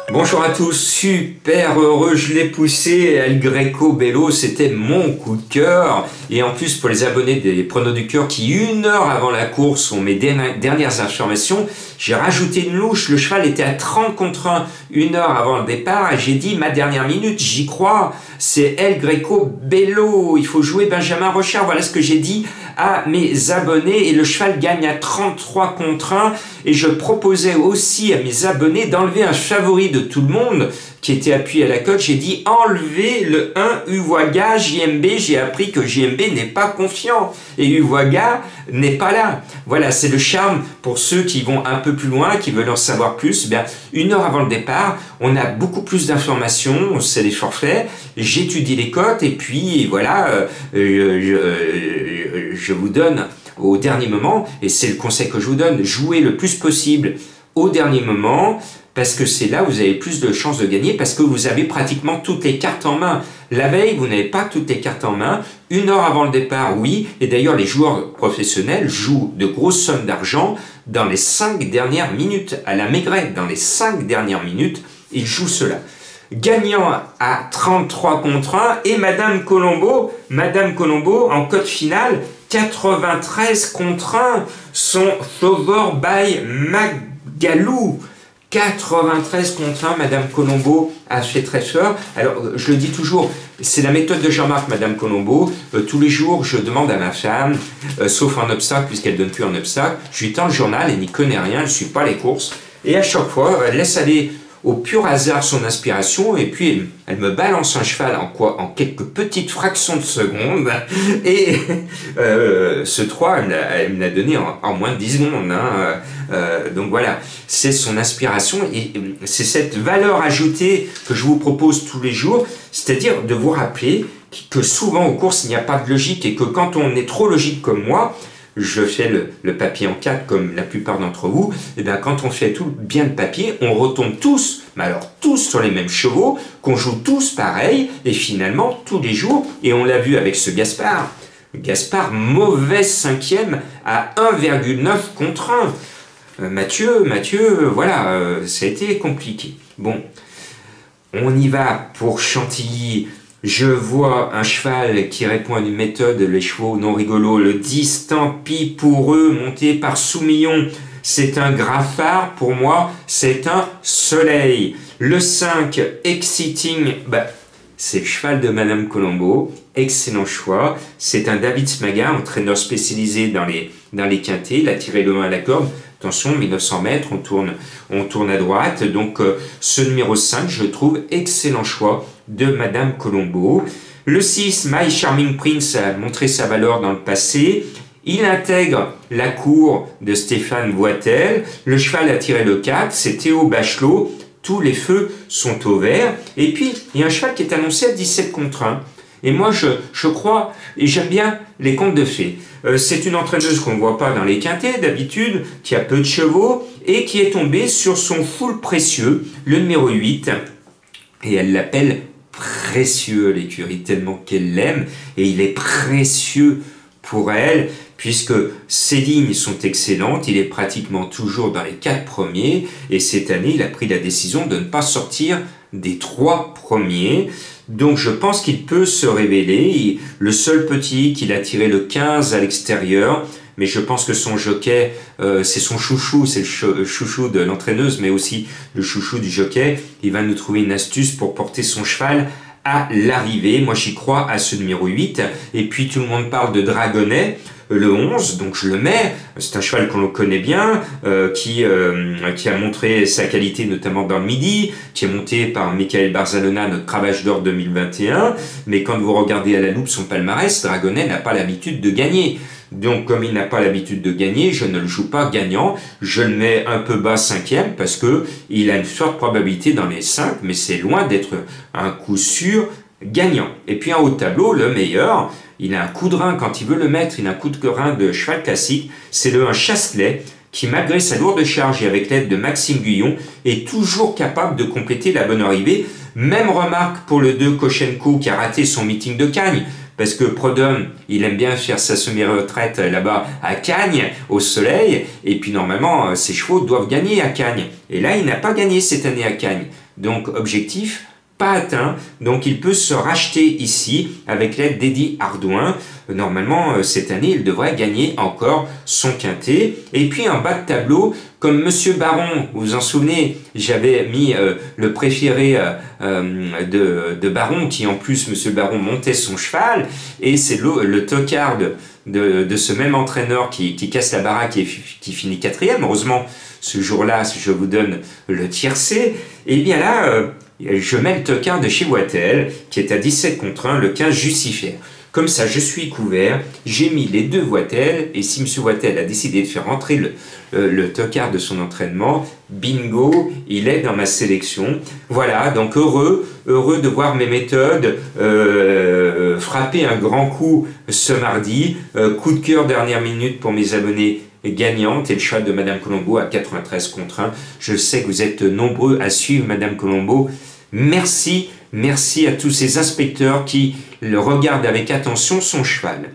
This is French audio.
Bonjour à tous, super heureux, je l'ai poussé, El Greco Bello, c'était mon coup de cœur. Et en plus pour les abonnés des Pronos du Cœur qui 1 heure avant la course ont mes dernières informations, j'ai rajouté une louche, le cheval était à 30 contre 1, 1 heure avant le départ, et j'ai dit ma dernière minute, j'y crois, c'est El Greco Bello, il faut jouer Benjamin Rochard, voilà ce que j'ai dit à mes abonnés, et le cheval gagne à 33 contre 1, et je proposais aussi à mes abonnés d'enlever un favori de tout le monde qui était appuyé à la cote. J'ai dit enlever le 1 Uwaga JMB. J'ai appris que JMB n'est pas confiant et Uwaga n'est pas là. Voilà, c'est le charme pour ceux qui vont un peu plus loin, qui veulent en savoir plus. Eh bien, 1 heure avant le départ, on a beaucoup plus d'informations, c'est les forfaits, j'étudie les cotes et puis voilà, je vous donne au dernier moment, et c'est le conseil que je vous donne, jouez le plus possible au dernier moment, parce que c'est là où vous avez plus de chances de gagner, parce que vous avez pratiquement toutes les cartes en main. La veille, vous n'avez pas toutes les cartes en main. 1 heure avant le départ, oui. Et d'ailleurs, les joueurs professionnels jouent de grosses sommes d'argent dans les 5 dernières minutes. À la Maigret, dans les 5 dernières minutes, ils jouent cela. Gagnant à 33 contre 1, et Madame Colombo en cote finale, 93 contre 1, son Sauveur by Magalou. 93 contre 1, Madame Colombo a fait très fort. Alors, je le dis toujours, c'est la méthode de Jean-Marc, Madame Colombo. Tous les jours, je demande à ma femme, sauf en obstacle, puisqu'elle donne plus en obstacle, je lui tends le journal, elle n'y connaît rien, elle ne suit pas les courses. Et à chaque fois, elle laisse aller au pur hasard son inspiration, et puis elle me balance un cheval en quelques petites fractions de secondes, et ce 3, elle me l'a donné en moins de 10 secondes. Hein. Donc voilà, c'est son inspiration, et c'est cette valeur ajoutée que je vous propose tous les jours, c'est-à-dire de vous rappeler que souvent aux courses, il n'y a pas de logique, et que quand on est trop logique comme moi, je fais le papier en 4 comme la plupart d'entre vous, et bien quand on fait tout bien le papier, on retombe tous, mais alors tous sur les mêmes chevaux, qu'on joue tous pareil, et finalement tous les jours, et on l'a vu avec ce Gaspard, mauvaise 5e à 1,9 contre 1. Mathieu, voilà, ça a été compliqué. Bon, on y va pour Chantilly. Je vois un cheval qui répond à une méthode, les chevaux non rigolos, le 10, tant pis pour eux, monté par Soumillon. C'est un Graffard, pour moi, c'est un Soleil. Le 5, Exciting, c'est le cheval de Madame Colombo, excellent choix. C'est un David Smaga, entraîneur spécialisé dans les quintés, il a tiré le 1 à la corde. Attention, 1900 mètres, on tourne à droite. Donc, ce numéro 5, je trouve excellent choix de Madame Colombo. Le 6, My Charming Prince, a montré sa valeur dans le passé. Il intègre la cour de Stéphane Boitel. Le cheval a tiré le 4, c'est Théo Bachelot. Tous les feux sont au vert. Et puis, il y a un cheval qui est annoncé à 17 contre 1. Et moi, je crois, et j'aime bien les contes de fées. C'est une entraîneuse qu'on ne voit pas dans les quintets d'habitude, qui a peu de chevaux, et qui est tombée sur son full précieux, le numéro 8. Et elle l'appelle précieux, l'écurie, tellement qu'elle l'aime. Et il est précieux pour elle, puisque ses lignes sont excellentes. Il est pratiquement toujours dans les 4 premiers. Et cette année, il a pris la décision de ne pas sortir des 3 premiers. Donc je pense qu'il peut se révéler. Le seul petit qu'il a tiré le 15 à l'extérieur, mais je pense que son jockey, c'est son chouchou, c'est le chouchou de l'entraîneuse, mais aussi le chouchou du jockey. Il va nous trouver une astuce pour porter son cheval à l'arrivée. Moi j'y crois à ce numéro 8. Et puis tout le monde parle de Dragonnet, le 11, donc je le mets. C'est un cheval qu'on connaît bien, qui a montré sa qualité notamment dans le Midi, qui est monté par Michael Barzalona, notre cravache d'or 2021. Mais quand vous regardez à la loupe son palmarès, Dragonnet n'a pas l'habitude de gagner. Donc comme il n'a pas l'habitude de gagner, je ne le joue pas gagnant, je le mets un peu bas 5e parce que il a une forte probabilité dans les 5, mais c'est loin d'être un coup sûr gagnant. Et puis en haut de tableau, le meilleur, il a un coup de rein quand il veut le mettre, il a un coup de rein de cheval classique, c'est le 1 Chastelet qui malgré sa lourde charge et avec l'aide de Maxime Guyon est toujours capable de compléter la bonne arrivée. Même remarque pour le 2 Koshenko qui a raté son meeting de Cagnes, parce que Prodhomme, il aime bien faire sa semi-retraite là-bas à Cagnes, au soleil, et puis normalement, ses chevaux doivent gagner à Cagnes. Et là, il n'a pas gagné cette année à Cagnes. Donc, objectif, pas atteint, donc il peut se racheter ici avec l'aide d'Eddy Ardouin. Normalement, cette année, il devrait gagner encore son quintet. Et puis en bas de tableau, comme Monsieur Baron, vous vous en souvenez, j'avais mis le préféré de Baron, qui en plus, Monsieur Baron montait son cheval, et c'est le tocard de ce même entraîneur qui casse la baraque et qui finit quatrième. Heureusement, ce jour-là, je vous donne le tiercé. Et bien là, je mets le tocard de chez Wattel, qui est à 17 contre 1, le 15 Jucifer. Comme ça, je suis couvert, j'ai mis les deux Wattel, et si M. Wattel a décidé de faire rentrer le tocard de son entraînement, bingo, il est dans ma sélection. Voilà, donc heureux de voir mes méthodes frapper un grand coup ce mardi. Coup de cœur dernière minute pour mes abonnés gagnante et le choix de Madame Colombo à 93 contre 1. Je sais que vous êtes nombreux à suivre Madame Colombo. Merci à tous ces inspecteurs qui le regardent avec attention son cheval.